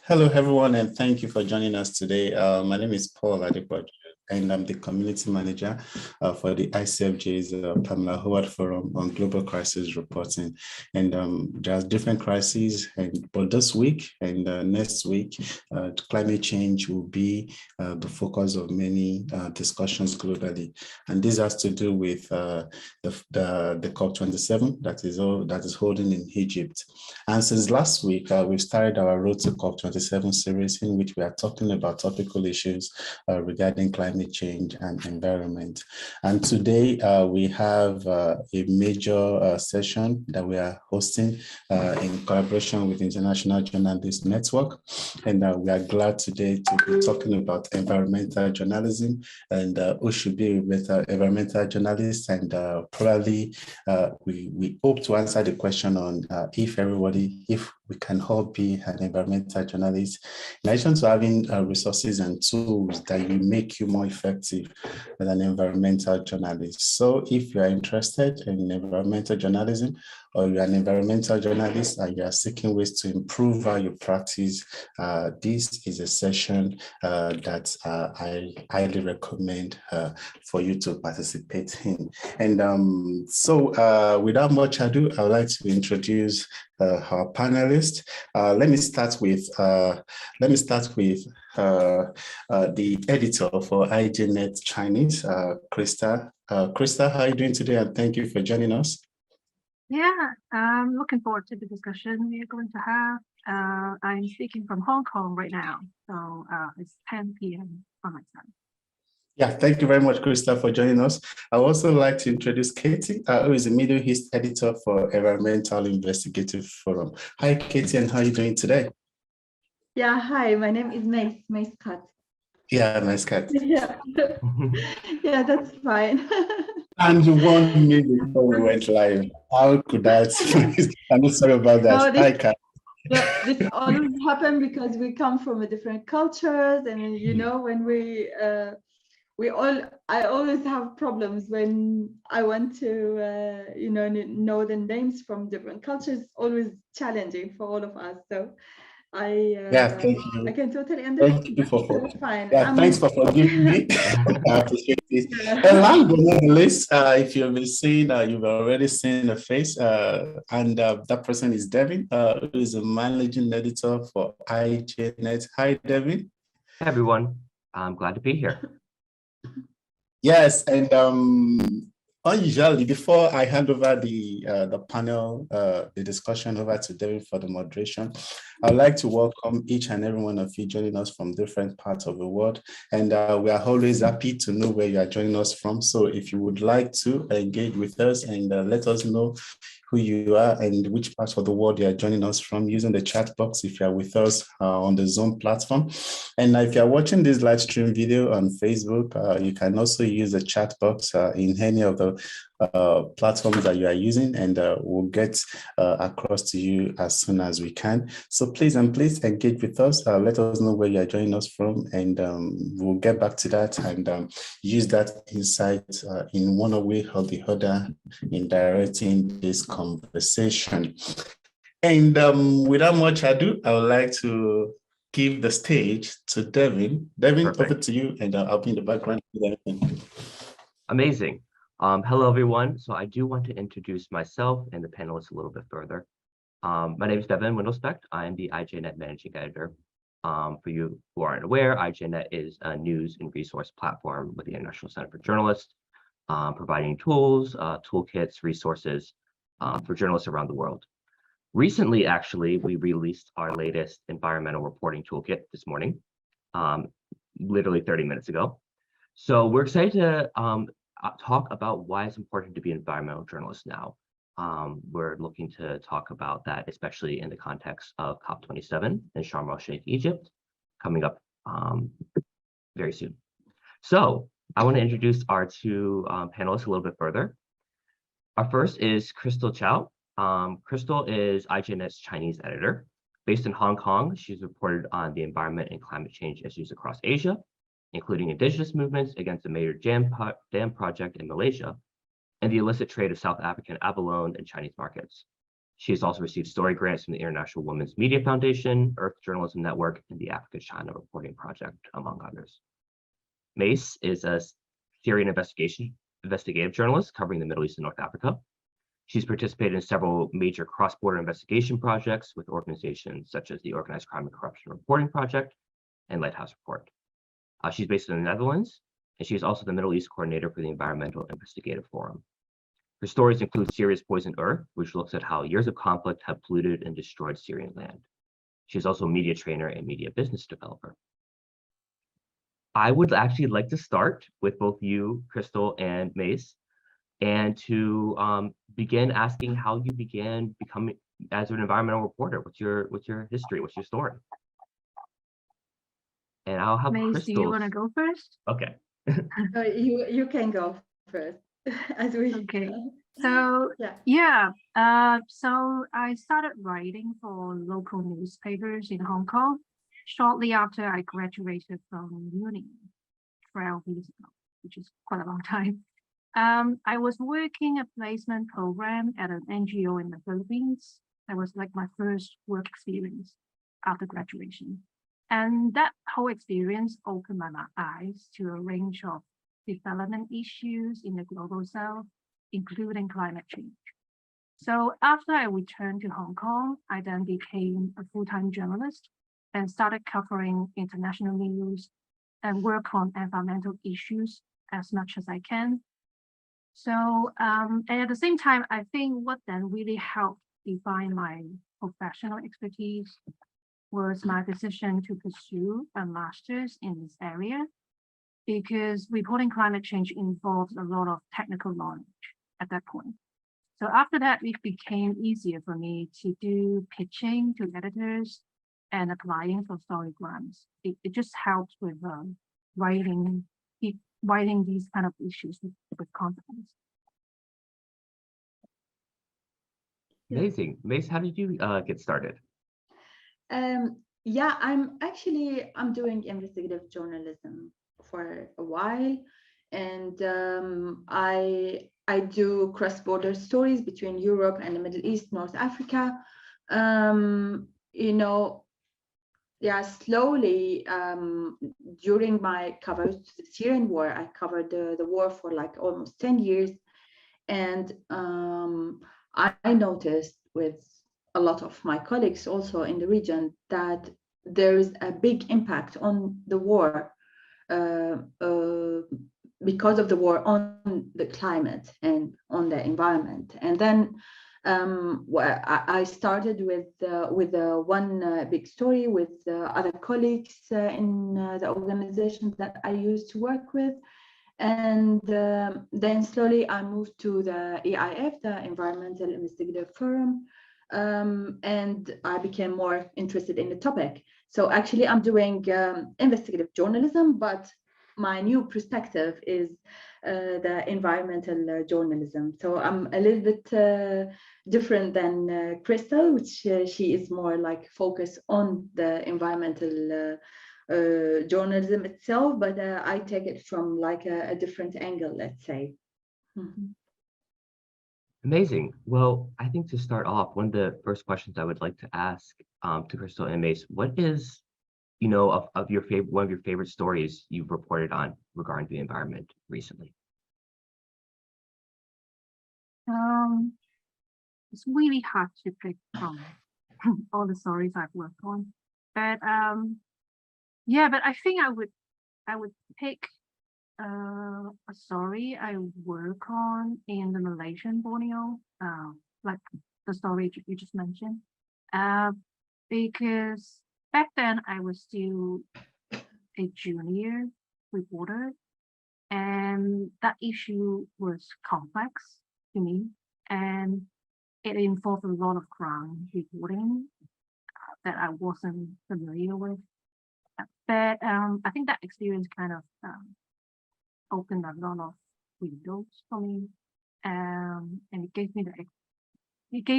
Hello, everyone, and thank you for joining us today. My name is Paul Adepoju, and I'm the community manager for the ICFJ's Pamela Howard Forum on Global Crisis Reporting. And there's different crises, but this week and next week, climate change will be the focus of many discussions globally. And this has to do with the COP27 that is holding in Egypt. And since last week, we've started our Road to COP27 series in which we are talking about topical issues regarding climate change and environment. And today we have a major session that we are hosting in collaboration with International Journalists Network. And we are glad today to be talking about environmental journalism and who should be better environmental journalists. And probably we hope to answer the question on if we can all be an environmental journalist, in addition to having resources and tools that will make you more effective as an environmental journalist. So if you are interested in environmental journalism, or you're an environmental journalist and you are seeking ways to improve how you practice, this is a session that I highly recommend for you to participate in. And so without much ado, I would like to introduce our panelists. Let me start with the editor for IJNet Chinese, Krista. Krista, how are you doing today? And thank you for joining us. Yeah, I'm looking forward to the discussion we are going to have. I'm speaking from Hong Kong right now, so it's 10 p.m. on my time. Yeah, thank you very much, Krista, for joining us. I would also like to introduce Katie, who is the Middle East editor for Environmental Investigative Forum. Hi, Katie, and how are you doing today? Yeah, hi, my name is Mace Cut. Yeah, nice cat. Yeah, yeah, that's fine. And you warned me before we went live. How could that? I'm sorry about that. No, Hi, Kat. this always happens because we come from a different cultures, and you know, when I always have problems when I want to know the names from different cultures. It's always challenging for all of us. So Yeah, thank you. I can totally understand. Thank you for fine. Yeah, thanks for forgiving me. I appreciate this. Yeah. And last but not least, if you've been seeing, you've already seen a face, and that person is Devin, who is a managing editor for IJNet. Hi, Devin. Hey, everyone. I'm glad to be here. Yes, and unusually, before I hand over the panel, the discussion over to Devin for the moderation, I'd like to welcome each and every one of you joining us from different parts of the world. And we are always happy to know where you are joining us from. So if you would like to engage with us and let us know who you are and which part of the world you are joining us from, using the chat box if you are with us on the Zoom platform. And if you are watching this live stream video on Facebook, you can also use the chat box in any of the platforms that you are using, and we'll get across to you as soon as we can. So please engage with us. Let us know where you are joining us from, and we'll get back to that and use that insight in one way or the other in directing this conversation. And without much ado, I would like to give the stage to Devin. Devin, Perfect. over to you, and I'll be in the background. Amazing. Hello, everyone. So I do want to introduce myself and the panelists a little bit further. My name is Devin Windelspecht. I am the IJNet managing editor. For you who aren't aware, IJNet is a news and resource platform with the International Center for Journalists, providing tools, toolkits, resources for journalists around the world. Recently, actually, we released our latest environmental reporting toolkit this morning, literally 30 minutes ago. So we're excited to talk about why it's important to be an environmental journalist now. We're looking to talk about that, especially in the context of COP27 in Sharm el-Sheikh, Egypt, coming up very soon. So I want to introduce our two panelists a little bit further. Our first is Crystal Chow. Crystal is IJNet's Chinese editor. Based in Hong Kong, she's reported on the environment and climate change issues across Asia, including indigenous movements against the major dam project in Malaysia, and the illicit trade of South African abalone in Chinese markets. She has also received story grants from the International Women's Media Foundation, Earth Journalism Network, and the Africa-China Reporting Project, among others. Mace is a Syrian investigative journalist covering the Middle East and North Africa. She's participated in several major cross-border investigation projects with organizations such as the Organized Crime and Corruption Reporting Project and Lighthouse Report. She's based in the Netherlands, and she is also the Middle East coordinator for the Environmental Investigative Forum. Her stories include Syria's Poison Earth, which looks at how years of conflict have polluted and destroyed Syrian land. She's also a media trainer and media business developer. I would actually like to start with both you, Crystal, and Mace, and to begin asking how you began becoming as an environmental reporter. What's your history? What's your story? And I'll have Mace, do you Crystal. want to go first? Okay. You can go first, as we. Okay. So Yeah. so I started writing for local newspapers in Hong Kong shortly after I graduated from uni 12 years ago, which is quite a long time. I was working a placement program at an NGO in the Philippines. That was like my first work experience after graduation. And that whole experience opened my eyes to a range of development issues in the global south, including climate change. So after I returned to Hong Kong, I then became a full-time journalist and started covering international news and work on environmental issues as much as I can. So, and at the same time, I think what then really helped define my professional expertise was my decision to pursue a master's in this area, because reporting climate change involves a lot of technical knowledge at that point. So after that, it became easier for me to do pitching to editors and applying for story grants. It just helps with writing these kind of issues with confidence. Amazing. Mace, how did you get started? Yeah, I'm doing investigative journalism for a while, and I do cross-border stories between Europe and the Middle East, North Africa. You know, yeah, slowly during my coverage of the Syrian war, I covered the war for like almost 10 years, and I noticed with a lot of my colleagues also in the region that there is a big impact on the war because of the war on the climate and on the environment. And then I started with one big story with other colleagues in the organization that I used to work with. And then slowly I moved to the EIF, the Environmental Investigative Forum, and I became more interested in the topic. So actually I'm doing investigative journalism, but my new perspective is the environmental journalism. So I'm a little bit different than Crystal, which she is more like focused on the environmental journalism itself, but I take it from like a different angle, let's say. Mm-hmm. Amazing. Well, I think to start off, one of the first questions I would like to ask to Crystal and Mace, what is, you know, of your favorite, one of your favorite stories you've reported on regarding the environment recently? It's really hard to pick from all the stories I've worked on, but yeah, but I think I would pick a story I work on in the Malaysian Borneo, like the story you just mentioned, because back then I was still a junior reporter, and that issue was complex to me, and it involved a lot of ground reporting that I wasn't familiar with. But I think that experience kind of opened a lot of windows for me, and it gave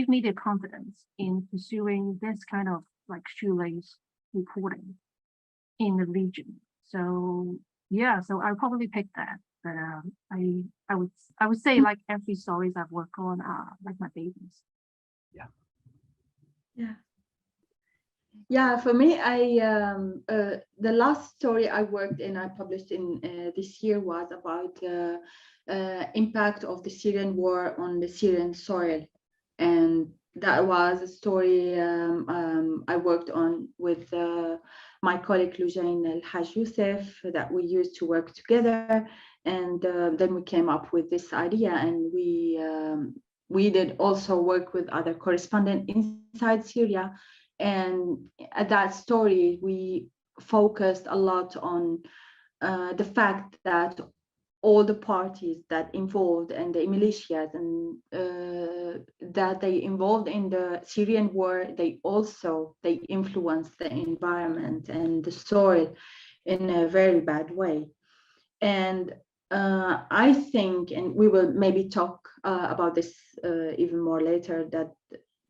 me the confidence in pursuing this kind of like shoelace reporting in the region. So yeah, so I'll probably pick that. But I would say like every stories I've worked on are like my babies. Yeah, Yeah, for me, the last story I worked in, I published in this year, was about impact of the Syrian war on the Syrian soil, and that was a story I worked on with my colleague Lujain El Haj Youssef, that we used to work together, and then we came up with this idea, and we did also work with other correspondents inside Syria. And at that story, we focused a lot on the fact that all the parties that involved and the militias and that they involved in the Syrian war, they influenced the environment and the soil in a very bad way. And I think, and we will maybe talk about this even more later, that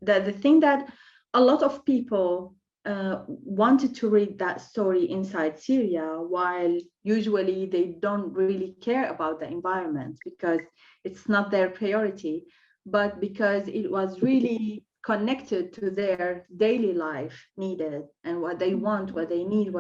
the thing that a lot of people wanted to read that story inside Syria, while usually they don't really care about the environment because it's not their priority, but because it was really connected to their daily life needed and what they want, what they need.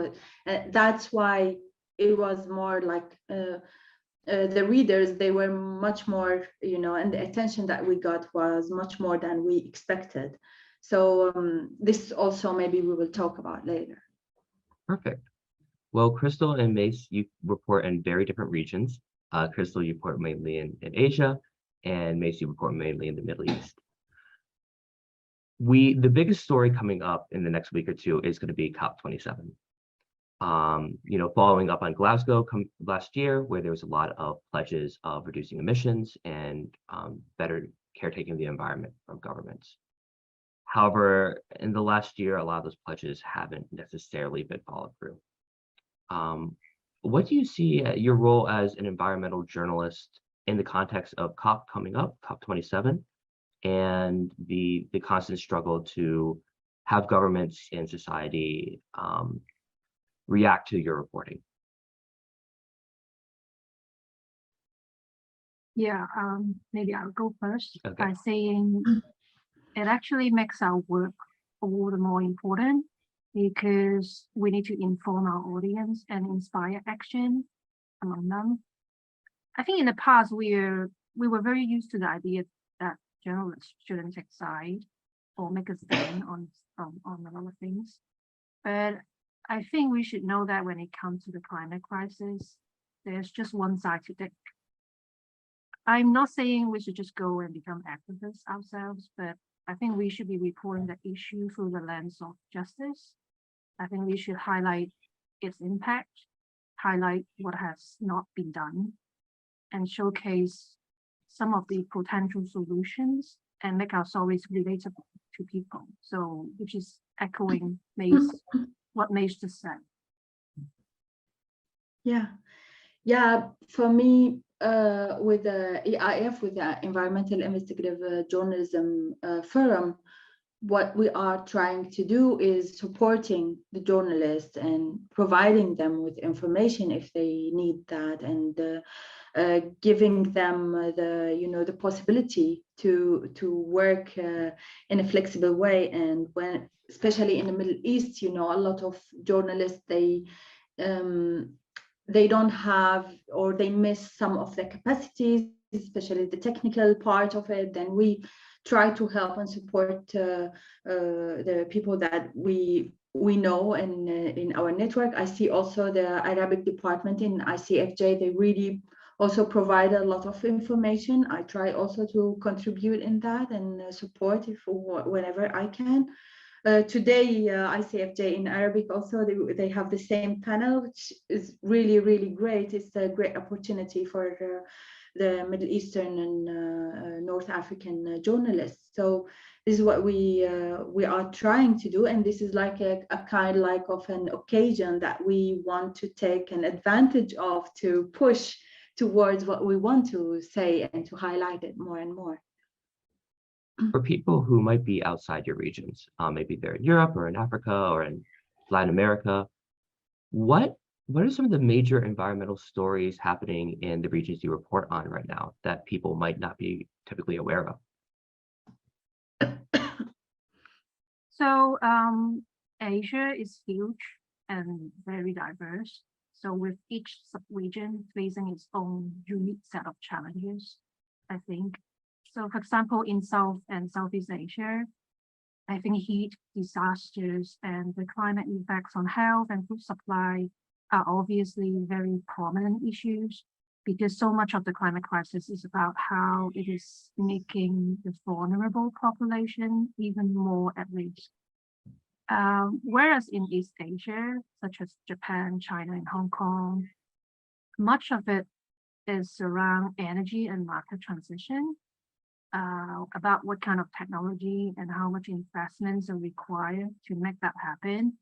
That's why it was more like the readers, they were much more, and the attention that we got was much more than we expected. So this also maybe we will talk about later. Perfect. Well, Crystal and Mace, you report in very different regions. Crystal, you report mainly in Asia, and Mace, you report mainly in the Middle East. The biggest story coming up in the next week or two is going to be COP27. Following up on Glasgow last year, where there was a lot of pledges of reducing emissions and better caretaking of the environment from governments. However, in the last year, a lot of those pledges haven't necessarily been followed through. What do you see your role as an environmental journalist in the context of COP coming up, COP27, and the constant struggle to have governments and society react to your reporting? Yeah, maybe I'll go first by Okay. saying it actually makes our work all the more important because we need to inform our audience and inspire action among them. I think in the past we were very used to the idea that journalists shouldn't take side or make a stand on a lot of things. But I think we should know that when it comes to the climate crisis, there's just one side to take. I'm not saying we should just go and become activists ourselves, but I think we should be reporting the issue through the lens of justice. I think we should highlight its impact, highlight what has not been done, and showcase some of the potential solutions and make our stories relatable to people. So, which is echoing what Mace just said. Yeah. For me, with the EIF, with the Environmental Investigative Journalism Forum, what we are trying to do is supporting the journalists and providing them with information if they need that, and giving them the possibility to work in a flexible way. And when, especially in the Middle East, a lot of journalists, they don't have, or they miss some of the capacities, especially the technical part of it. Then we try to help and support the people that we know and in our network. I see also the Arabic department in ICFJ, they really also provide a lot of information. I try also to contribute in that and support whenever I can. Today, ICFJ in Arabic also, they have the same panel, which is really, really great. It's a great opportunity for the Middle Eastern and North African journalists. So this is what we are trying to do. And this is like a kind of an occasion that we want to take an advantage of to push towards what we want to say and to highlight it more and more. For people who might be outside your regions, maybe they're in Europe or in Africa or in Latin America, what are some of the major environmental stories happening in the regions you report on right now that people might not be typically aware of? So Asia is huge and very diverse. So with each sub-region facing its own unique set of challenges, I think. So for example, in South and Southeast Asia, I think heat, disasters, and the climate effects on health and food supply are obviously very prominent issues because so much of the climate crisis is about how it is making the vulnerable population even more at risk. Whereas in East Asia, such as Japan, China, and Hong Kong, much of it is around energy and market transition, about what kind of technology and how much investments are required to make that happen.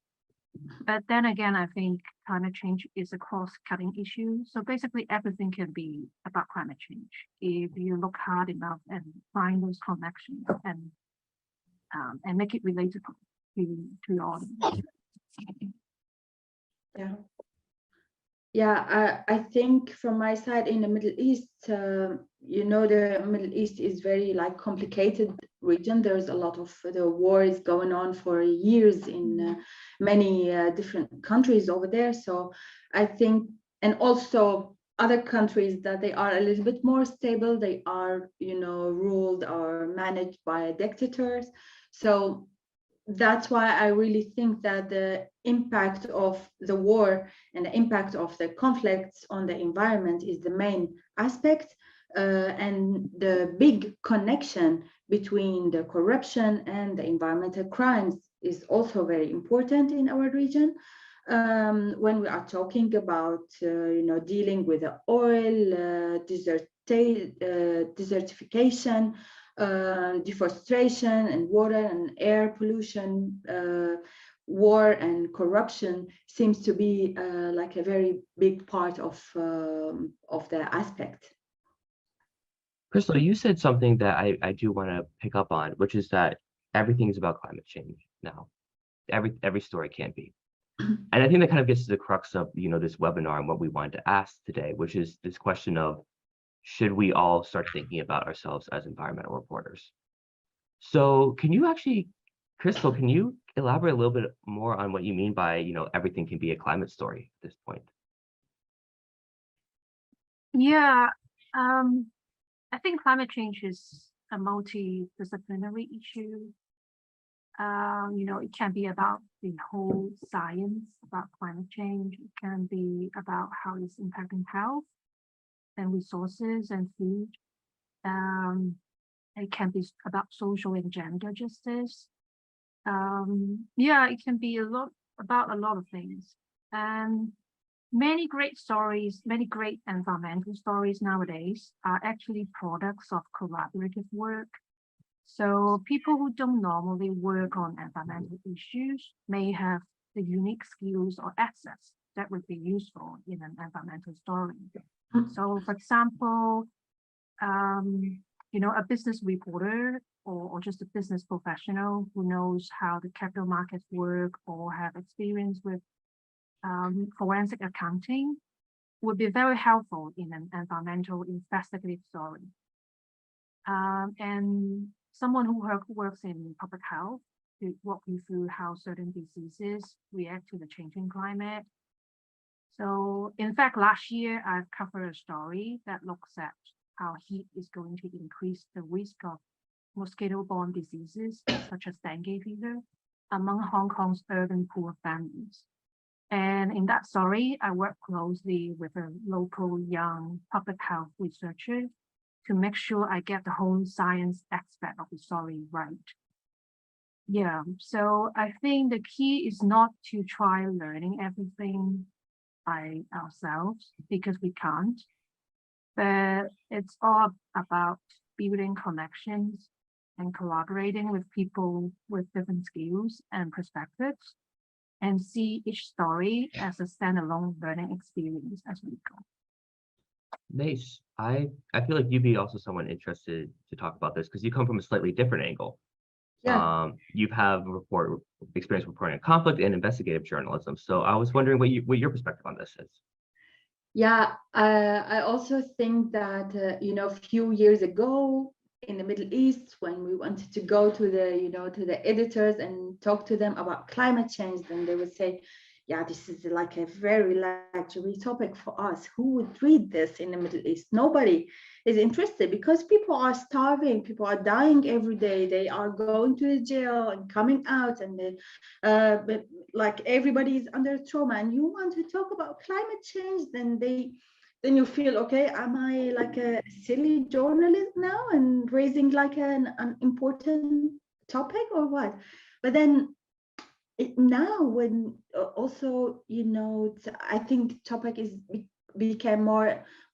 But then again, I think climate change is a cross-cutting issue. So basically everything can be about climate change if you look hard enough and find those connections and make it relatable to your audience. Yeah. Yeah, I think from my side in the Middle East, you know, the Middle East is very like complicated region. There's a lot of the war is going on for years in many different countries over there. So I think, and also other countries that they are a little bit more stable. They are, you know, ruled or managed by dictators. So that's why I really think that the impact of the war and the impact of the conflicts on the environment is the main aspect, and the big connection between the corruption and the environmental crimes is also very important in our region. When we are talking about you know, dealing with the oil, desertification, deforestation and water and air pollution, war and corruption seems to be like a very big part of the aspect. Crystal, you said something that I do want to pick up on, which is that everything is about climate change now. Every story can be. And I think that kind of gets to the crux of, you know, this webinar and what we wanted to ask today, which is this question of, should we all start thinking about ourselves as environmental reporters? So can you actually, Crystal, can you elaborate a little bit more on what you mean by, you know, everything can be a climate story at this point? Yeah, I think climate change is a multidisciplinary issue. You know, it can be about the whole science about climate change. It can be about how it's impacting health and resources and food. It can be about social and gender justice. Yeah, it can be about a lot of things. And many great stories, many great environmental stories nowadays are actually products of collaborative work. So people who don't normally work on environmental issues may have the unique skills or access that would be useful in an environmental story. So for example, you know, a business reporter or just a business professional who knows how the capital markets work or have experience with forensic accounting would be very helpful in an environmental investigative story. And someone who works in public health to walk you through how certain diseases react to the changing climate. So in fact, last year I've covered a story that looks at how heat is going to increase the risk of mosquito-borne diseases such as dengue fever among Hong Kong's urban poor families. And in that story, I worked closely with a local young public health researcher to make sure I get the whole science aspect of the story right. Yeah, so I think the key is not to try learning everything by ourselves because we can't, but it's all about building connections and collaborating with people with different skills and perspectives and see each story as a standalone learning experience as we go. Nice. I feel like you'd be also someone interested to talk about this because you come from a slightly different angle. Yeah. You have experience reporting on conflict and investigative journalism. So I was wondering what your perspective on this is. Yeah, I also think that, you know, a few years ago, in the Middle East, when we wanted to go to the, to the editors and talk to them about climate change, then they would say, yeah, this is like a very luxury topic for us. Who would read this in the Middle East? Nobody is interested because people are starving, people are dying every day, they are going to the jail and coming out, and they, but like everybody is under trauma, and you want to talk about climate change, then you feel, okay, am I like a silly journalist now and raising like an important topic or what? But then now when also, I think topic is became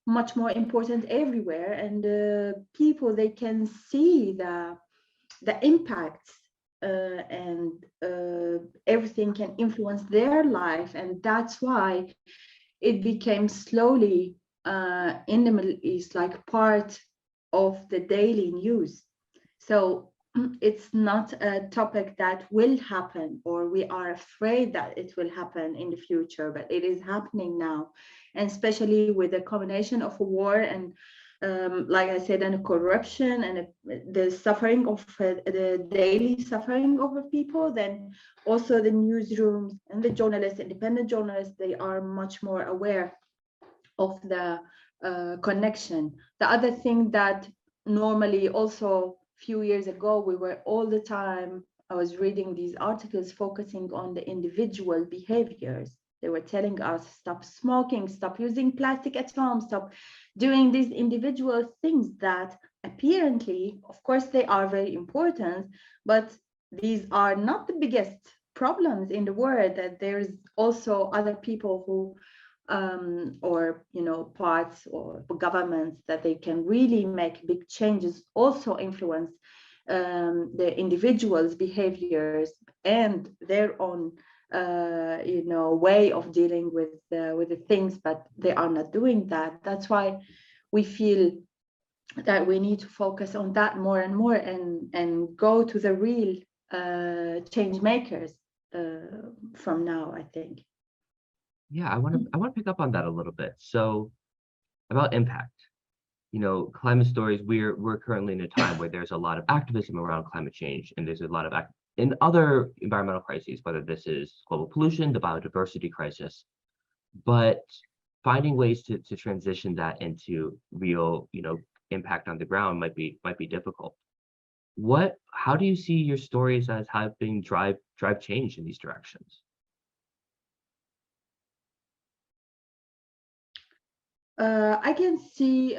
much more important everywhere, and people, they can see the impacts, and everything can influence their life, and that's why it became slowly in the Middle East like part of the daily news. So it's not a topic that will happen, or we are afraid that it will happen in the future, but it is happening now. And especially with the combination of a war and, like I said, and corruption and the suffering of the daily suffering of the people, then also the newsrooms and the journalists, independent journalists, they are much more aware of the connection. The other thing that normally also few years ago, we were all the time, I was reading these articles focusing on the individual behaviors. They were telling us, stop smoking, stop using plastic at home, stop doing these individual things that apparently, of course, they are very important, but these are not the biggest problems in the world, that there's also other people who or parts or governments that they can really make big changes, also influence the individuals' behaviors and their own way of dealing with the things, but they are not doing that. That's why we feel that we need to focus on that more and more, and go to the real change makers from now, I think. Yeah, I want to pick up on that a little bit. So about impact, climate stories, we're currently in a time where there's a lot of activism around climate change, and there's a lot of in other environmental crises, whether this is global pollution, the biodiversity crisis, but finding ways to transition that into real, impact on the ground might be difficult. How do you see your stories as helping drive change in these directions? I can see,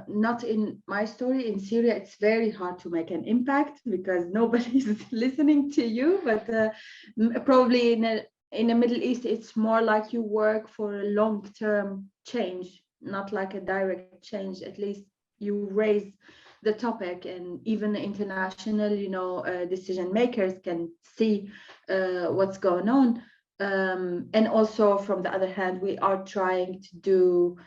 not in my story, in Syria, it's very hard to make an impact because nobody's listening to you, but probably in the Middle East, it's more like you work for a long-term change, not like a direct change. At least you raise the topic, and even international, decision makers can see what's going on. And also, from the other hand, we are trying to do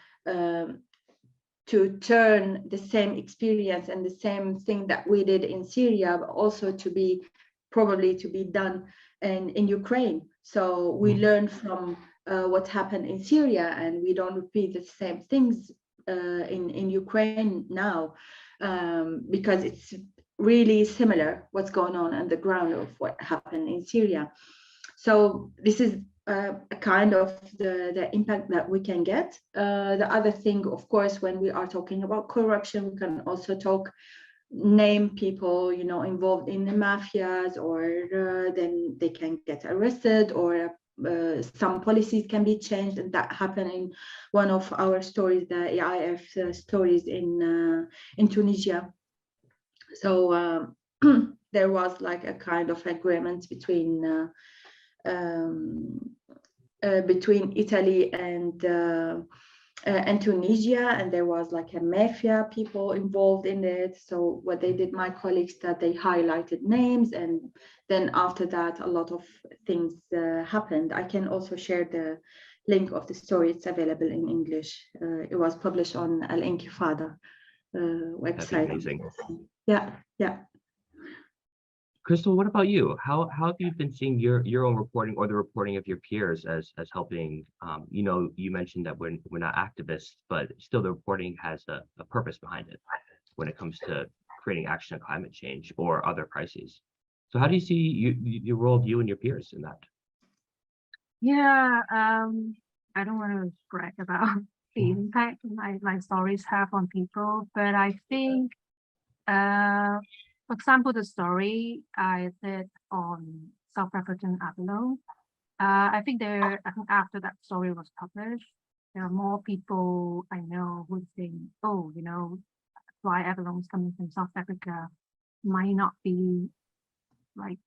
to turn the same experience and the same thing that we did in Syria, but also to be done in Ukraine. So we learn from what happened in Syria, and we don't repeat the same things in Ukraine now, because it's really similar what's going on the ground of what happened in Syria. So this is a kind of the impact that we can get. The other thing, of course, when we are talking about corruption, we can also name people, involved in the mafias, or then they can get arrested, or some policies can be changed, and that happened in one of our stories, the EIF stories in Tunisia. So there was like a kind of agreement between Italy and Tunisia, and there was like a mafia people involved in it. So what they did, my colleagues, that they highlighted names, and then after that a lot of things happened. I can also share the link of the story. It's available in English. It was published on Al Intifada website. That'd be amazing. Yeah. Crystal, what about you? How have you been seeing your own reporting, or the reporting of your peers, as helping? You mentioned that we're not activists, but still the reporting has a purpose behind it when it comes to creating action on climate change or other crises. So how do you see your role of you and your peers in that? Yeah, I don't want to brag about the impact my stories have on people, but I think, for example, the story I did on South African abalone, I think after that story was published, there are more people I know who think, oh, fly abalones coming from South Africa might not be like,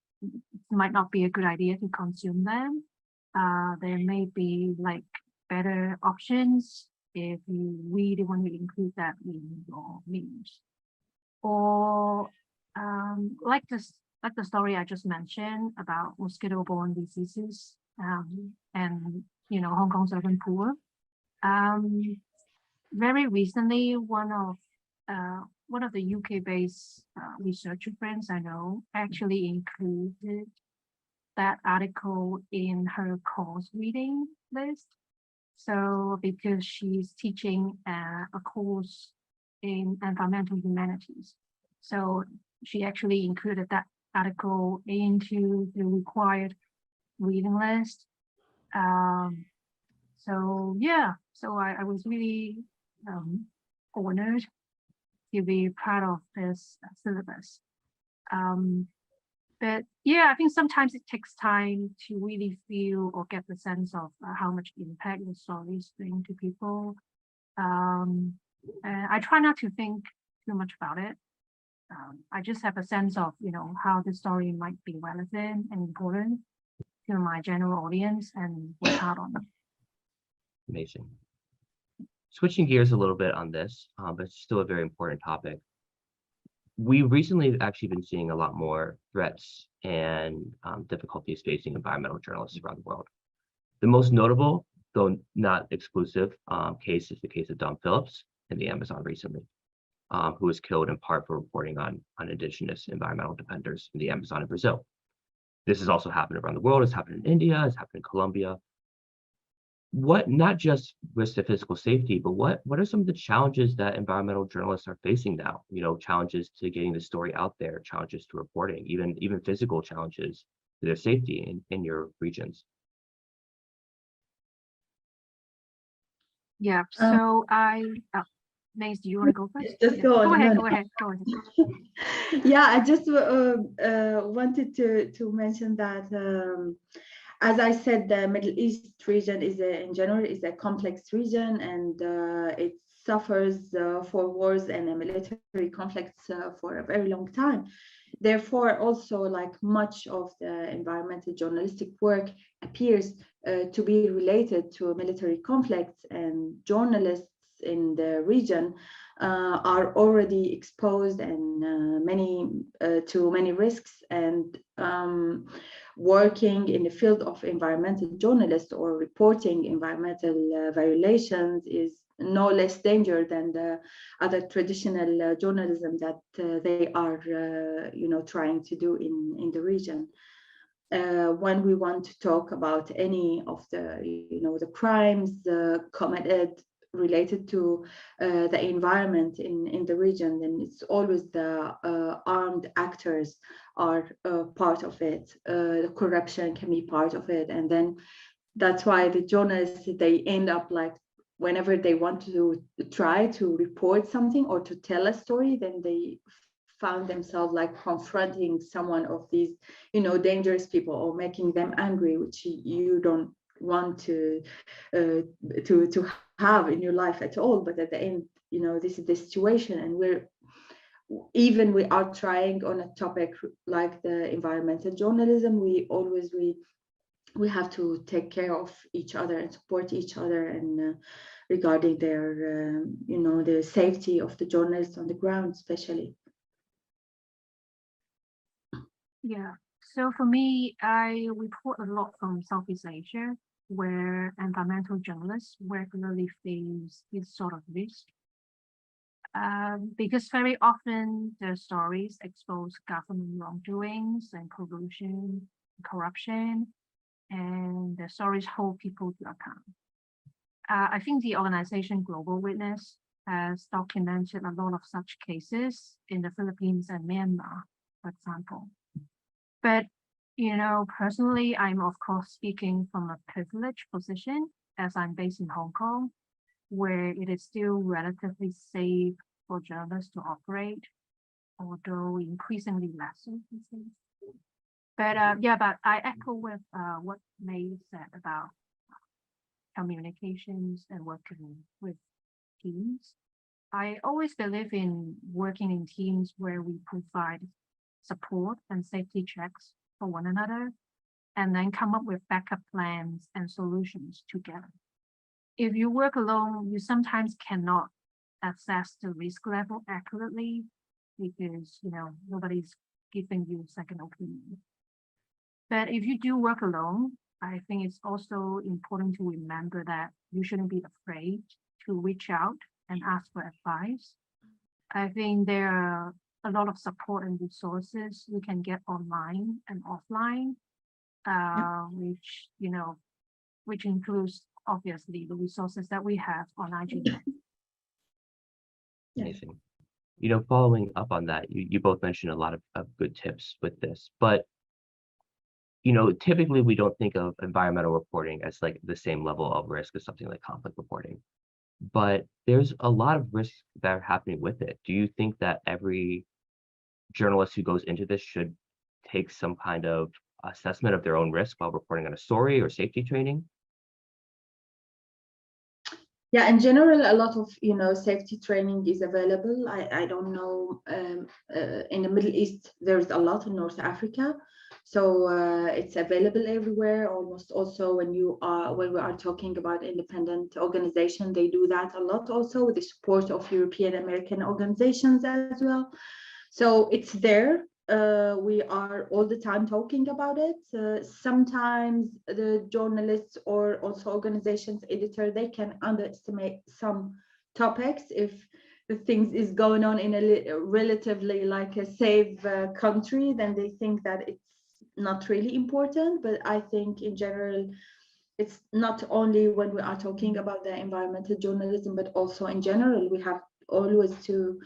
might not be a good idea to consume them. There may be like better options if you really want to include that in your meals. Or like the story I just mentioned about mosquito-borne diseases, and Hong Kong's urban poor. Very recently, one of the UK-based researcher friends I know actually included that article in her course reading list. So because she's teaching a course in environmental humanities, so she actually included that article into the required reading list. So yeah, so I was really honored to be part of this syllabus. But yeah, I think sometimes it takes time to really feel or get the sense of how much impact the stories bring to people. And I try not to think too much about it. I just have a sense of, how the story might be relevant and important to my general audience and work hard on it. Amazing. Switching gears a little bit on this, but it's still a very important topic. We recently have actually been seeing a lot more threats and difficulties facing environmental journalists around the world. The most notable, though not exclusive, case is the case of Dom Phillips in the Amazon recently, who was killed in part for reporting on indigenous environmental defenders in the Amazon in Brazil. This has also happened around the world. It's happened in India, it's happened in Colombia. Not just risk to physical safety, but what are some of the challenges that environmental journalists are facing now? Challenges to getting the story out there, challenges to reporting, even physical challenges to their safety in your regions. Yeah, so Mace, do you want to go first? Just go on. Go ahead. Yeah, I just wanted to mention that, as I said, the Middle East region in general is a complex region, and it suffers for wars and military conflicts for a very long time. Therefore, also, like much of the environmental journalistic work appears to be related to military conflicts, and journalists in the region are already exposed and to many risks, and working in the field of environmental journalists or reporting environmental violations is no less danger than the other traditional journalism that they are trying to do in the region. When we want to talk about any of the crimes committed related to the environment in the region, then it's always the armed actors are part of it. The corruption can be part of it, and then that's why the journalists, they end up like, whenever they want to try to report something or to tell a story, then they found themselves like confronting someone of these dangerous people or making them angry, which you don't want to have in your life at all. But at the end, this is the situation, and we are trying on a topic like the environmental journalism. We have to take care of each other and support each other, and regarding their the safety of the journalists on the ground, especially. Yeah, so for me, I report a lot from Southeast Asia, where environmental journalists regularly face this sort of risk. Because very often the stories expose government wrongdoings and pollution, corruption, and the stories hold people to account. I think the organization Global Witness has documented a lot of such cases in the Philippines and Myanmar, for example. But, personally, I'm of course speaking from a privileged position as I'm based in Hong Kong, where it is still relatively safe for journalists to operate, although increasingly less so these days. But but I echo with what May said about communications and working with teams. I always believe in working in teams where we provide support and safety checks for one another, and then come up with backup plans and solutions together. If you work alone, you sometimes cannot assess the risk level accurately because, nobody's giving you a second opinion. But if you do work alone, I think it's also important to remember that you shouldn't be afraid to reach out and ask for advice. I think there are a lot of support and resources you can get online and offline, which includes obviously the resources that we have on IGNet. Amazing. Following up on that, you both mentioned a lot of good tips with this, but typically we don't think of environmental reporting as like the same level of risk as something like conflict reporting, but there's a lot of risks that are happening with it. Do you think that every journalist who goes into this should take some kind of assessment of their own risk while reporting on a story or safety training? Yeah, in general, a lot of safety training is available. I don't know, in the Middle East there's a lot, in North Africa, so it's available everywhere almost. Also, when we are talking about independent organization, they do that a lot also with the support of European American organizations as well. So it's there. We are all the time talking about it. Sometimes the journalists or also organizations editor, they can underestimate some topics if the things is going on in a relatively like a safe country, then they think that it's not really important. But I think in general, it's not only when we are talking about the environmental journalism, but also in general, we have always to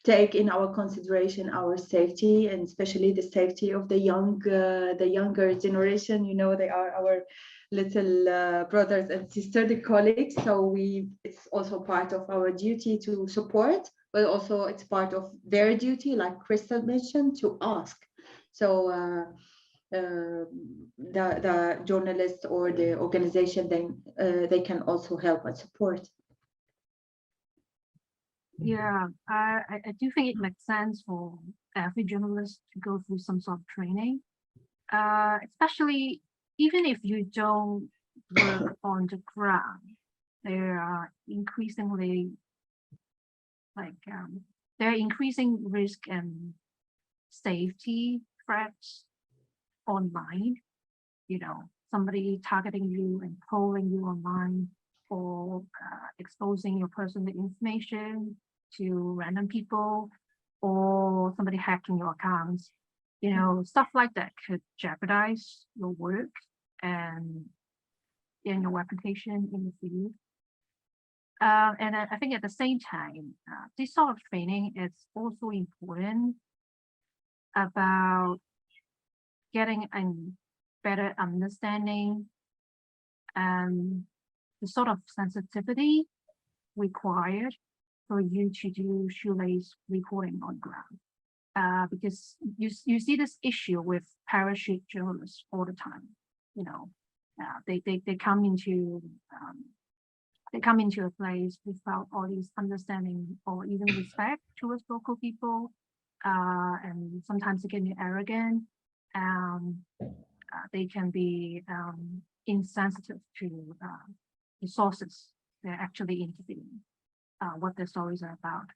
take in our consideration our safety, and especially the safety of the younger generation. They are our little brothers and sisters, the colleagues. So it's also part of our duty to support, but also it's part of their duty, like Crystal mentioned, to ask. So the journalist or the organization, then they can also help and support. Yeah, I do think it makes sense for every journalist to go through some sort of training, especially even if you don't work on the ground. There are increasingly there are increasing risk and safety threats online. Somebody targeting you and polling you online, or exposing your personal information to random people, or somebody hacking your accounts. Stuff like that could jeopardize your work and your reputation in the field. And I think at the same time, this sort of training is also important about getting a better understanding and the sort of sensitivity required for you to do shoelace reporting on ground. Because you see this issue with parachute journalists all the time. They come into a place without all these understanding or even respect towards local people, and sometimes they can be arrogant. They can be insensitive to the sources they're actually interviewing, what their stories are about.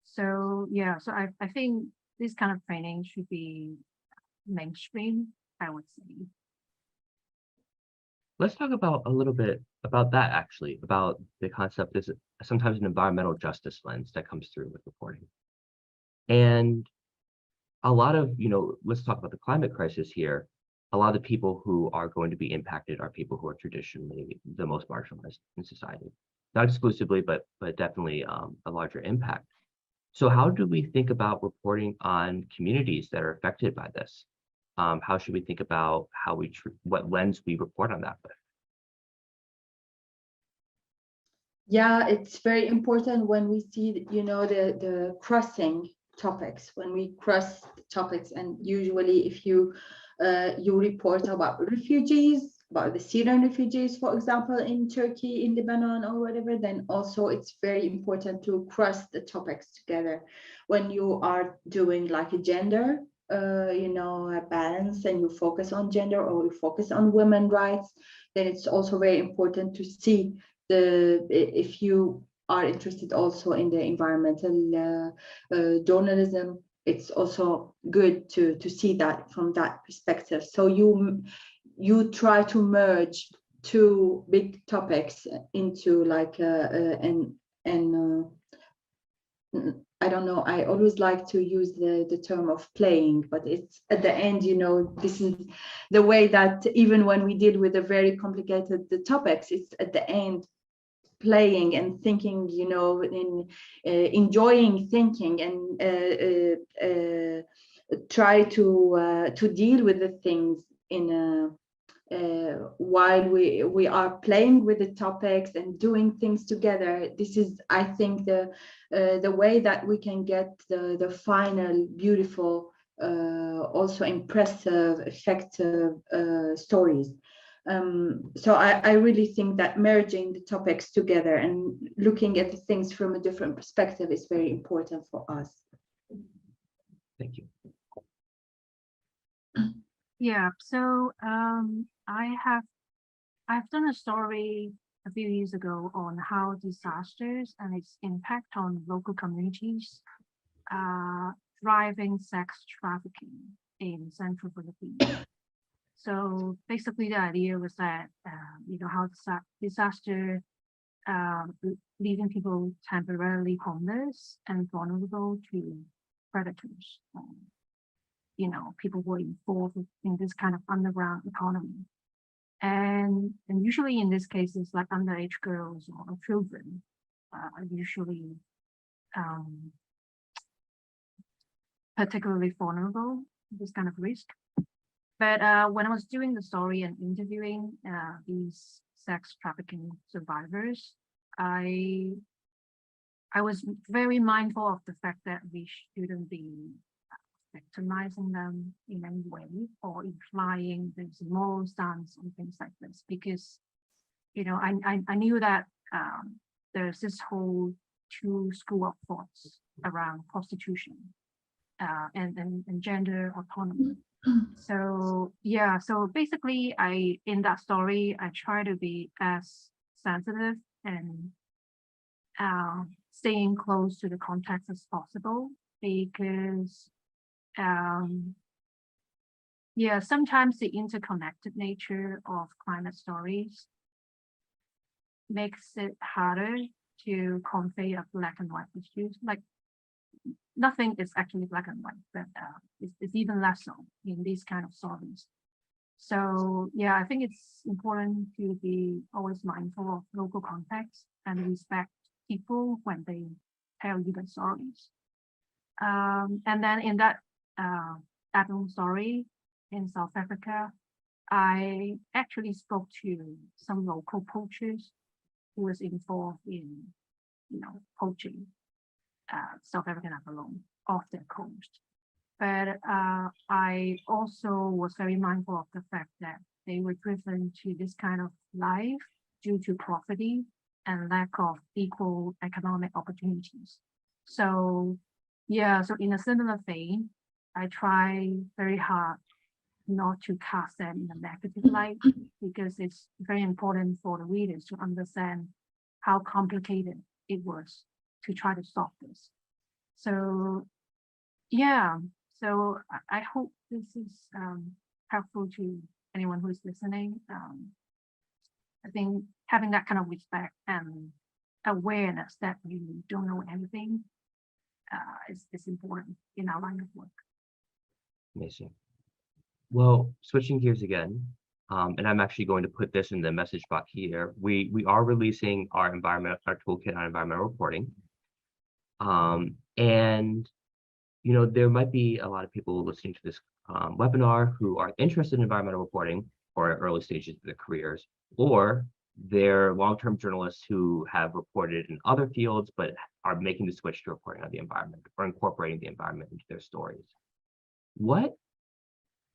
So yeah, so I think this kind of training should be mainstream, I would say. Let's talk about a little bit about that, actually, about the concept is sometimes an environmental justice lens that comes through with reporting. And a lot of, let's talk about the climate crisis here. A lot of the people who are going to be impacted are people who are traditionally the most marginalized in society. not exclusively, but definitely a larger impact. So how do we think about reporting on communities that are affected by this? How should we think about how what lens we report on that with? Yeah, it's very important when we see, you know, the crossing topics, when we cross topics, and usually if you you report about refugees, about the Syrian refugees, for example, in Turkey, in Lebanon, or whatever, then also it's very important to cross the topics together. When you are doing like a gender, you know, a balance, and you focus on gender, or you focus on women rights, then it's also very important to see if you are interested also in the environmental journalism, it's also good to see that from that perspective. So you try to merge two big topics into like I don't know, I always like to use the term of playing, but it's at the end, you know, this is the way that even when we deal with the very complicated topics, it's at the end playing and thinking, you know, in enjoying thinking, and try to deal with the things in a while we are playing with the topics and doing things together. This is, I think, the way that we can get the final beautiful, also impressive, effective stories. So I really think that merging the topics together and looking at the things from a different perspective is very important for us. Thank you. Yeah, so I've done a story a few years ago on how disasters and its impact on local communities driving sex trafficking in central Philippines. So basically the idea was that, you know, how disaster leaving people temporarily homeless and vulnerable to predators. You know, people were involved in this kind of underground economy. And usually in this case, it's like underage girls or children are usually particularly vulnerable to this kind of risk. But when I was doing the story and interviewing these sex trafficking survivors, I was very mindful of the fact that we shouldn't be victimizing them in any way or implying there's a moral stance on things like this, because, you know, I knew that there's this whole two school of thoughts around prostitution and gender autonomy. So yeah, so basically in that story, I try to be as sensitive and staying close to the context as possible, because yeah, sometimes the interconnected nature of climate stories makes it harder to convey a black and white issues. Like nothing is actually black and white, but it's even less so in these kind of stories. So yeah, I think it's important to be always mindful of local context and respect people when they tell you the stories. And then in that Adam story in South Africa, I actually spoke to some local poachers who was involved in, you know, poaching South African abalone off their coast. But I also was very mindful of the fact that they were driven to this kind of life due to poverty and lack of equal economic opportunities. So yeah, so in a similar vein, I try very hard not to cast them in a negative light, because it's very important for the readers to understand how complicated it was to try to solve this. So yeah, so I hope this is helpful to anyone who is listening. I think having that kind of respect and awareness that you don't know everything is important in our line of work. Amazing. Well, switching gears again, And I'm actually going to put this in the message box here. We are releasing our toolkit on environmental reporting. And there might be a lot of people listening to this webinar who are interested in environmental reporting or at early stages of their careers, or they're long-term journalists who have reported in other fields but are making the switch to reporting on the environment or incorporating the environment into their stories. What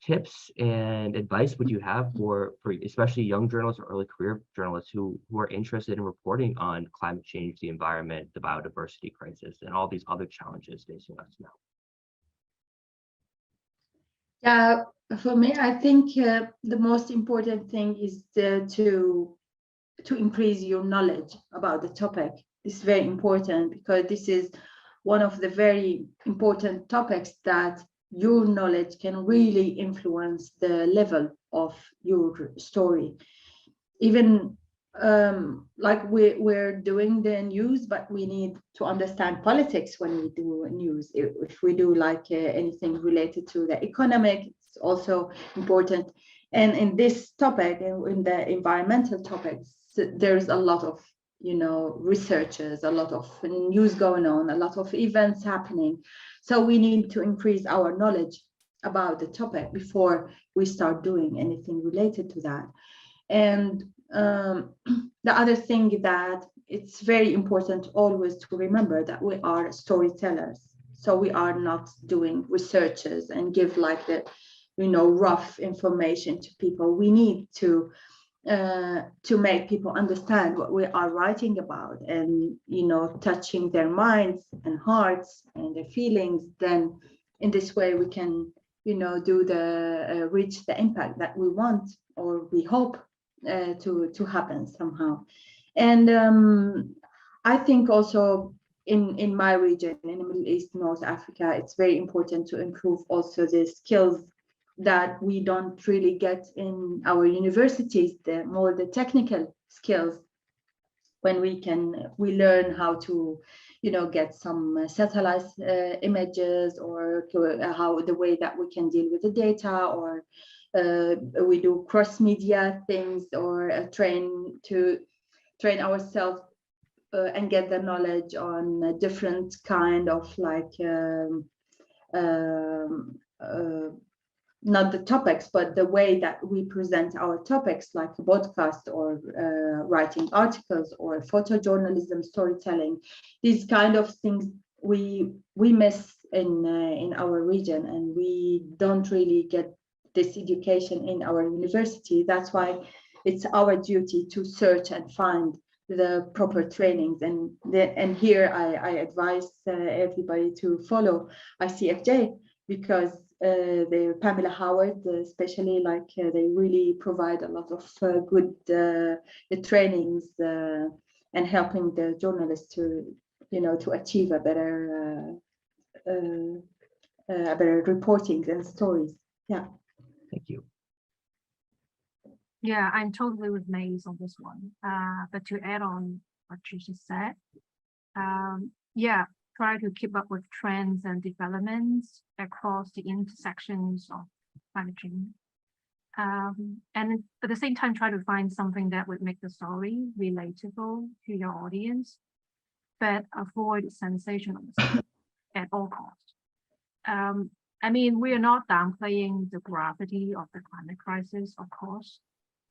tips and advice would you have for especially young journalists or early career journalists who are interested in reporting on climate change, the environment, the biodiversity crisis, and all these other challenges facing us now? Yeah, for me, I think the most important thing is to increase your knowledge about the topic. It's very important because this is one of the very important topics that your knowledge can really influence the level of your story. Even like we're doing the news, but we need to understand politics when we do news. If we do like anything related to the economic, it's also important. And in this topic, in the environmental topics, there's a lot of researchers, a lot of news going on, a lot of events happening. So we need to increase our knowledge about the topic before we start doing anything related to that. And the other thing that it's very important always to remember that we are storytellers. So we are not doing researches and give like the rough information to people. We need to make people understand what we are writing about and touching their minds and hearts and their feelings. Then in this way we can do the reach the impact that we want or we hope to happen somehow. And I think also in my region, in the Middle East, North Africa, it's very important to improve also the skills that we don't really get in our universities, the more the technical skills, when we learn how to get some satellite images, or how the way that we can deal with the data, or we do cross-media things, or train ourselves and get the knowledge on different kind of like not the topics, but the way that we present our topics, like a podcast or writing articles or photojournalism, storytelling. These kind of things we miss in our region, and we don't really get this education in our university. That's why it's our duty to search and find the proper trainings. And here I advise everybody to follow ICFJ, because the Pamela Howard, especially, like they really provide a lot of good trainings and helping the journalists to to achieve a better reporting and stories. Yeah. Thank you. Yeah, I'm totally with Maze on this one. But to add on what you just said, yeah, try to keep up with trends and developments across the intersections of climate change. And at the same time, try to find something that would make the story relatable to your audience, but avoid sensationalism at all costs. I mean, we are not downplaying the gravity of the climate crisis, of course,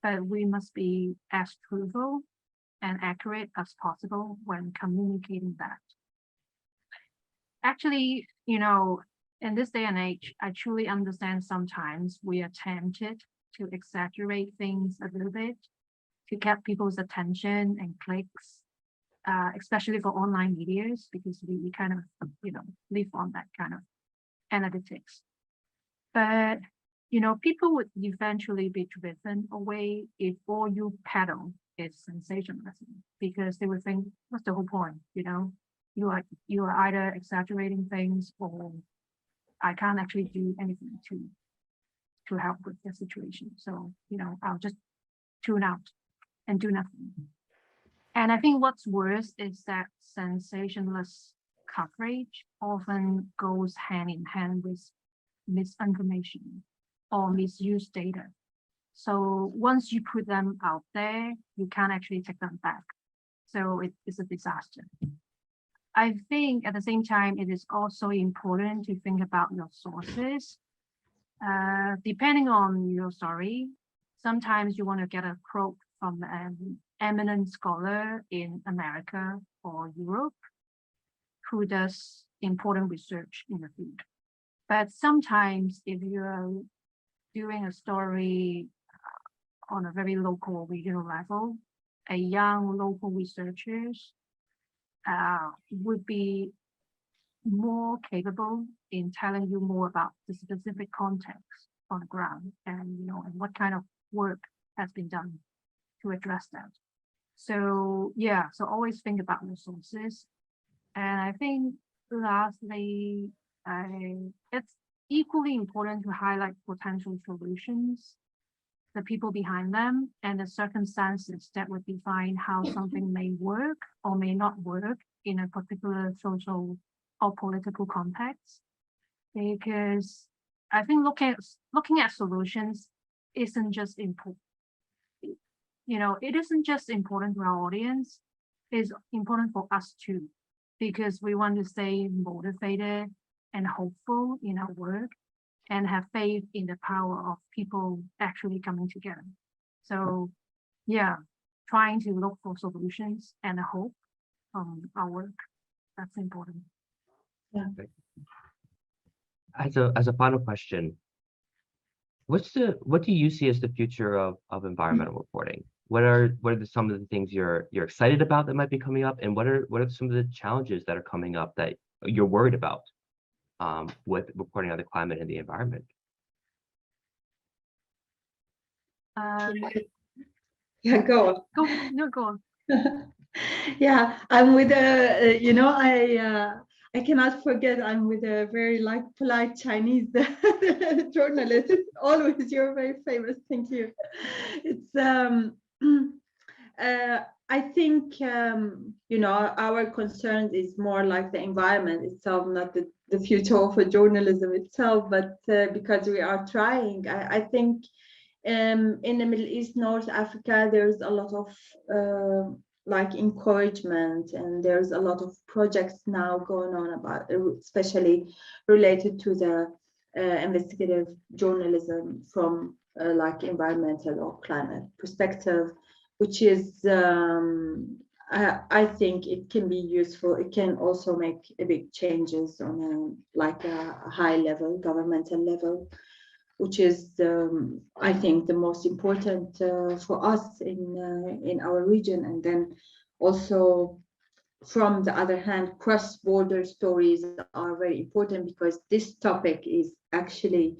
but we must be as truthful and accurate as possible when communicating that. Actually, in this day and age, I truly understand sometimes we are tempted to exaggerate things a little bit to get people's attention and clicks, especially for online medias, because we kind of, live on that kind of analytics. But, people would eventually be driven away if all you peddle is sensationalism, because they would think, what's the whole point, You are either exaggerating things, or I can't actually do anything to help with the situation. So, I'll just tune out and do nothing. And I think what's worse is that sensationalist coverage often goes hand in hand with misinformation or misused data. So once you put them out there, you can't actually take them back. So it is a disaster. I think at the same time, it is also important to think about your sources. Depending on your story, sometimes you want to get a quote from an eminent scholar in America or Europe who does important research in the field. But sometimes if you're doing a story on a very local, regional level, a young local researchers would be more capable in telling you more about the specific context on the ground and and what kind of work has been done to address that. So yeah, so always think about resources. And I think lastly, it's equally important to highlight potential solutions, the people behind them, and the circumstances that would define how something may work or may not work in a particular social or political context. Because I think looking at solutions isn't just important. It isn't just important to our audience, it's important for us too, because we want to stay motivated and hopeful in our work and have faith in the power of people actually coming together. So yeah, trying to look for solutions and hope from our work, that's important. As a final question, what do you see as the future of environmental reporting? What are some of the things you're excited about that might be coming up, and what are some of the challenges that are coming up that you're worried about with reporting on the climate and the environment? Yeah, go on. Go on. Yeah, I'm with I cannot forget I'm with a very polite Chinese journalist. Always, you're very famous. Thank you. It's I think our concern is more like the environment itself, not the future of journalism itself, but because we are trying. I think in the Middle East, North Africa, there's a lot of encouragement, and there's a lot of projects now going on about, especially related to the investigative journalism from environmental or climate perspective, which is I think it can be useful. It can also make big changes on a high level, governmental level, which is I think the most important for us in our region. And then also, from the other hand, cross-border stories are very important, because this topic is actually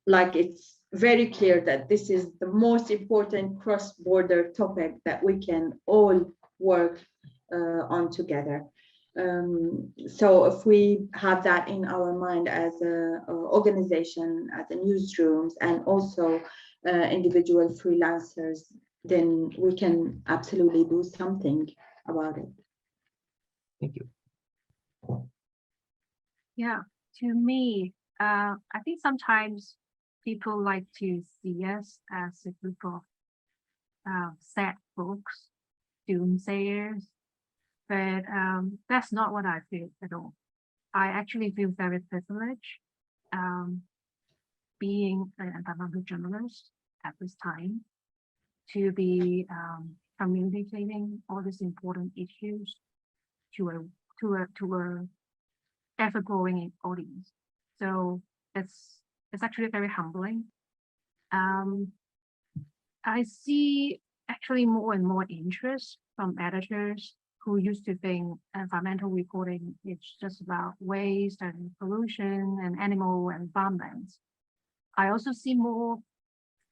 it's very clear that this is the most important cross-border topic that we can all work on together. So if we have that in our mind as an organization, as a newsrooms, and also individual freelancers, then we can absolutely do something about it. Thank you. Yeah, to me, I think sometimes people like to see us as a group of sad folks, doomsayers, but that's not what I feel at all. I actually feel very privileged being an environmental journalist at this time, to be communicating all these important issues to a ever-growing audience. So it's actually very humbling. I see actually more and more interest from editors who used to think environmental reporting is just about waste and pollution and animal environments. I also see more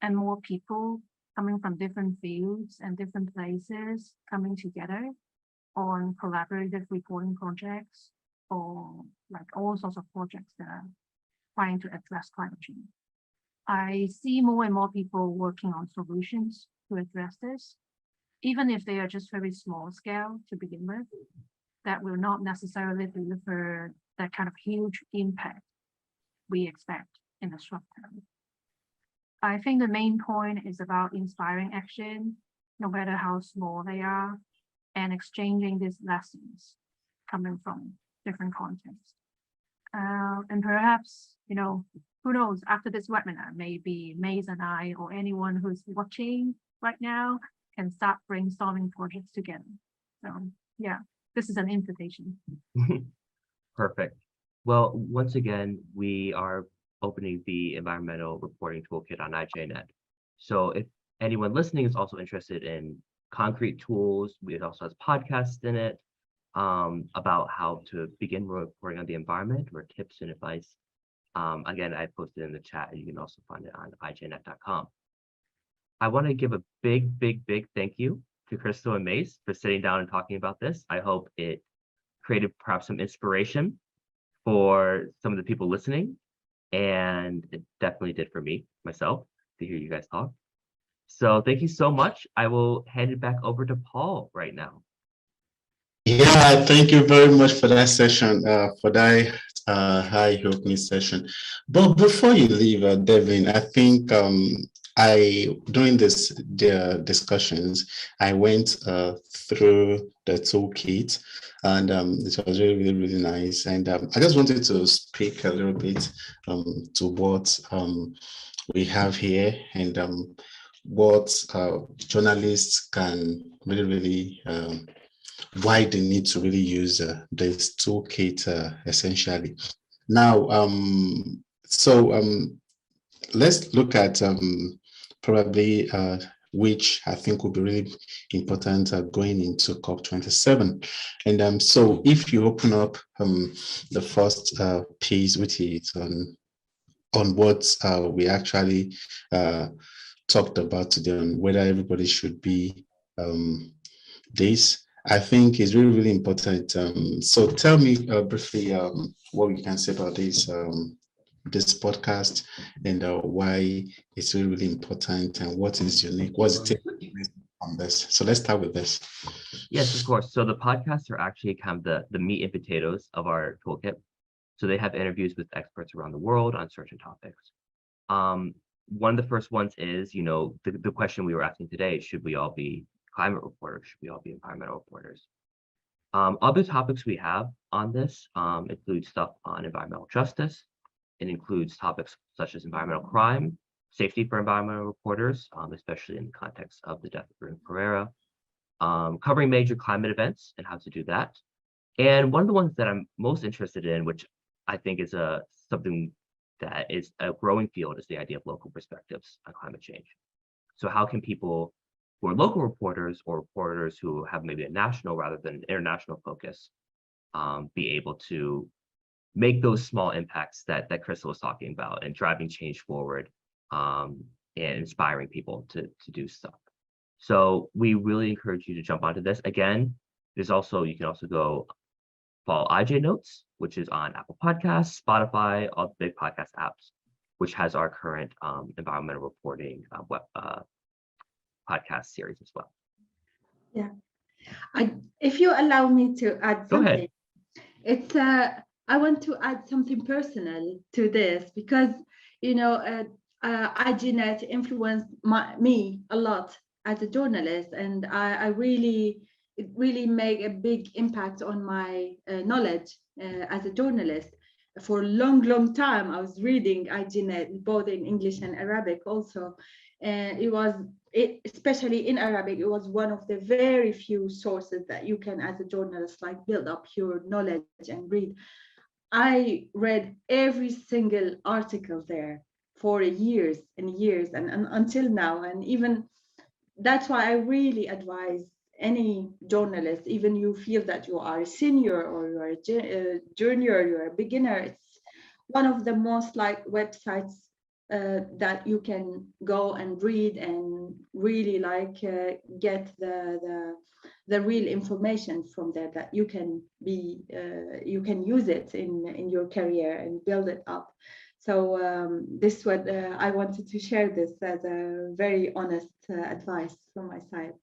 and more people coming from different fields and different places coming together on collaborative reporting projects, or all sorts of projects that are trying to address climate change. I see more and more people working on solutions to address this, even if they are just very small scale to begin with, that will not necessarily deliver that kind of huge impact we expect in the short term. I think the main point is about inspiring action, no matter how small they are, and exchanging these lessons coming from different contexts. And perhaps, who knows, after this webinar, maybe Maze and I, or anyone who's watching right now, can start brainstorming projects together. So yeah, this is an invitation. Perfect. Well, once again, we are opening the environmental reporting toolkit on IJNet. So if anyone listening is also interested in concrete tools, it also has podcasts in it about how to begin reporting on the environment, or tips and advice. Again, I posted in the chat, and you can also find it on ijnet.com. I want to give a big, big, big thank you to Crystal and Mace for sitting down and talking about this. I hope it created perhaps some inspiration for some of the people listening, and it definitely did for me, myself, to hear you guys talk. So thank you so much. I will hand it back over to Paul right now. Yeah, thank you very much for that session, for that high opening session. But before you leave, Devin, I think during the discussions, I went through the toolkit, and it was really, really, really nice. And I just wanted to speak a little bit to what we have here, and what journalists can really, really why they need to really use this toolkit essentially. Now, let's look at probably which I think will be really important going into COP27. And so if you open up the first piece, which is on what we actually talked about today, on whether everybody should be this, I think is really, really important. So tell me briefly what we can say about this podcast, and why it's really, really important, and what is unique, what's the take on this. So let's start with this. Yes, of course. So the podcasts are actually kind of the meat and potatoes of our toolkit. So they have interviews with experts around the world on certain topics. One of the first ones is, the question we were asking today: should we all be climate reporters? Should we all be environmental reporters? Other topics we have on this include stuff on environmental justice. It includes topics such as environmental crime, safety for environmental reporters, especially in the context of the death of Bruno Pereira, covering major climate events and how to do that. And one of the ones that I'm most interested in, which I think is something that is a growing field, is the idea of local perspectives on climate change. So how can people who are local reporters, or reporters who have maybe a national rather than an international focus, be able to make those small impacts that Crystal was talking about, and driving change forward, and inspiring people to do stuff. So we really encourage you to jump onto this. Again, you can also go follow IJ Notes, which is on Apple Podcasts, Spotify, all the big podcast apps, which has our current environmental reporting podcast series as well. Yeah, if you allow me to add Go something, ahead. I want to add something personal to this, because IGNet influenced me a lot as a journalist, and it really made a big impact on my knowledge as a journalist. For a long time, I was reading IGNet both in English and Arabic also, and especially in Arabic, it was one of the very few sources that you can, as a journalist, build up your knowledge and read. I read every single article there for years and years, and until now. And even that's why I really advise any journalist, even you feel that you are a senior or you are a junior, you're a beginner, it's one of the most websites that you can go and read and really get the real information from there, that you can use it in your career and build it up. So this is what I wanted to share, this as a very honest advice from my side.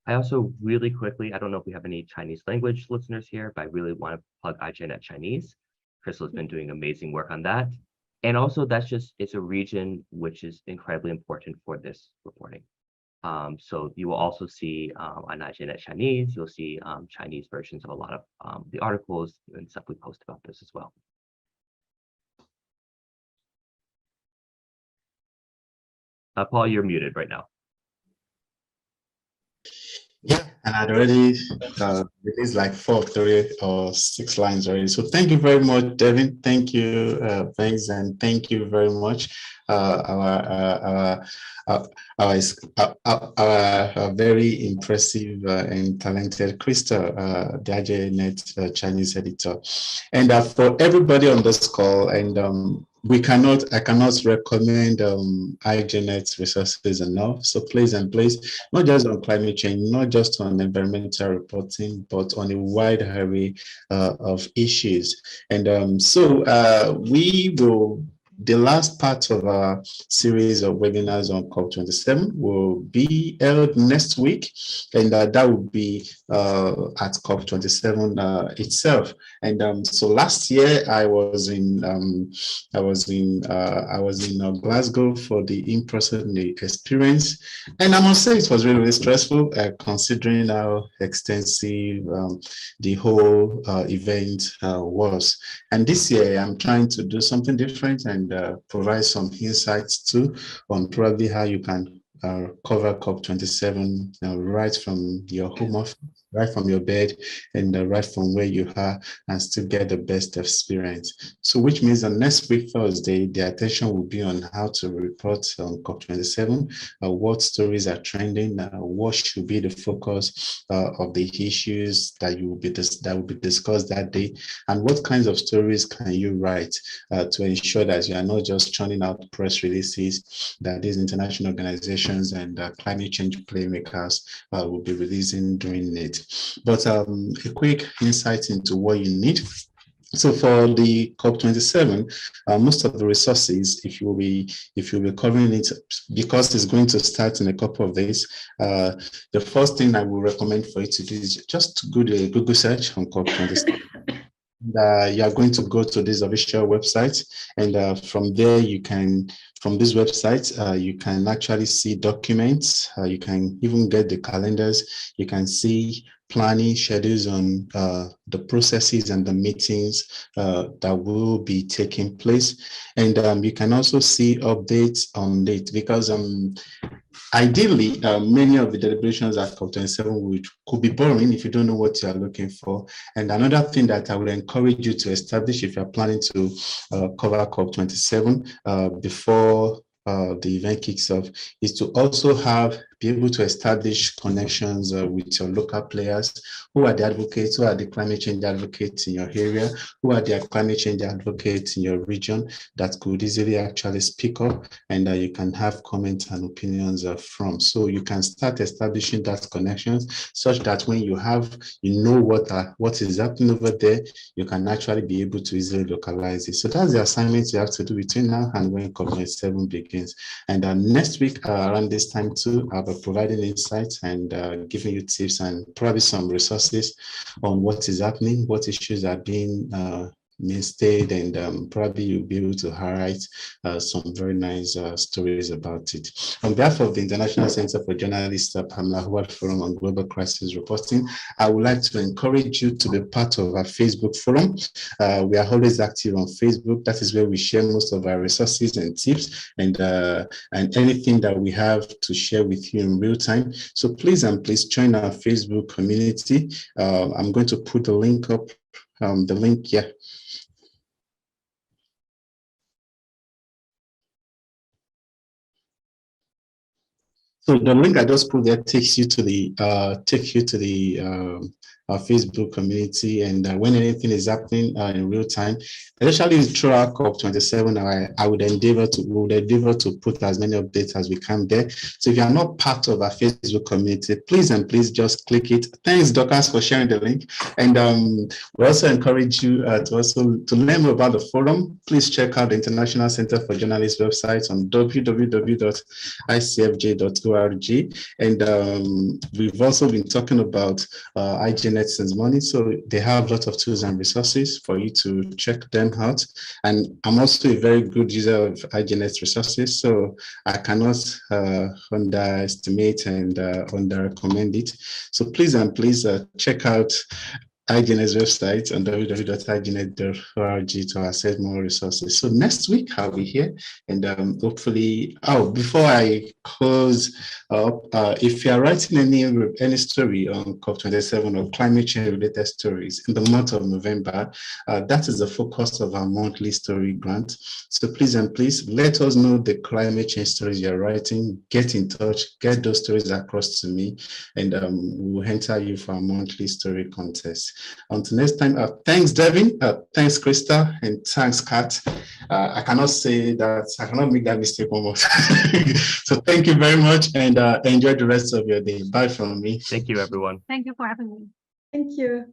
I also really quickly, I don't know if we have any Chinese language listeners here, but I really want to plug IJNet Chinese. Crystal has been doing amazing work on that. And also it's a region which is incredibly important for this reporting. So you will also see on IGNet Chinese, you'll see Chinese versions of a lot of the articles and stuff we post about this as well. Paul, you're muted right now. Yeah, and I'd already released like 4, 3, or 6 lines already. So thank you very much, Devin. Thank you, thanks, and thank you very much. Our very impressive and talented Crystal, the IJNet Chinese editor. And for everybody on this call, and I cannot recommend IJNet resources enough. So please and please, not just on climate change, not just on environmental reporting, but on a wide array of issues. And we will. The last part of our series of webinars on COP27 will be held next week, and that will be at COP27 itself. And so last year I was in Glasgow for the in-person experience, and I must say it was really, really stressful considering how extensive the whole event was. And this year I'm trying to do something different and provide some insights too on probably how you can cover COP27 right from your home office, right from your bed, and right from where you are, and still get the best experience. So which means that next week, Thursday, the attention will be on how to report on COP27, what stories are trending, what should be the focus of the issues that will be discussed that day, and what kinds of stories can you write to ensure that you are not just churning out press releases that these international organizations and climate change playmakers will be releasing during it. But a quick insight into what you need. So for the COP27, most of the resources, if you'll be covering it, because it's going to start in a couple of days, the first thing I will recommend for you to do is just to do a Google search on COP27. You are going to go to this official website, and from there from this website, you can actually see documents. You can even get the calendars. You can see planning schedules on the processes and the meetings that will be taking place. And you can also see updates on it, because ideally, many of the deliberations at COP27 could be boring if you don't know what you are looking for. And another thing that I would encourage you to establish if you're planning to cover COP27 before the event kicks off is to also be able to establish connections with your local players. Who are the advocates? Who are the climate change advocates in your area? Who are the climate change advocates in your region that could easily actually speak up, and you can have comments and opinions from? So you can start establishing that connections such that when you know what is happening over there, you can actually be able to easily localize it. So that's the assignment you have to do between now and when COP27 begins. And next week around this time too, I'll be providing insights and giving you tips and probably some resources on what is happening, what issues are being mainstayed, and probably you'll be able to highlight some very nice stories about it. On behalf of the International Center for Journalists, Pamela Howard Forum on Global Crisis Reporting, I would like to encourage you to be part of our Facebook forum. We are always active on Facebook. That is where we share most of our resources and tips and anything that we have to share with you in real time. So please join our Facebook community. I'm going to put the link up, here. So the link I just put there takes you to the Facebook community, and when anything is happening in real time, especially throughout COP27, I would endeavor to put as many updates as we can there. So if you are not part of our Facebook community, please just click it. Thanks, Dorcas, for sharing the link. And we also encourage you to learn more about the forum. Please check out the International Center for Journalists website on www.icfj.org. And we've also been talking about IGNet IGNet since morning, so they have lots of tools and resources for you to check them out. And I'm also a very good user of IGNet resources, so I cannot underestimate and under-recommend it. So please check out IGNet's website on www.ignet.org to access more resources. So next week I'll be here, and hopefully, before I close up, if you are writing any story on COP27 or climate change related stories in the month of November, that is the focus of our monthly story grant. So please let us know the climate change stories you're writing. Get in touch, get those stories across to me, and we'll enter you for a monthly story contest. Until next time, thanks, Devin, thanks, Krista, and thanks, Kat. I cannot say that, I cannot make that mistake one more time. So thank you very much, and enjoy the rest of your day. Bye from me. Thank you, everyone. Thank you for having me. Thank you.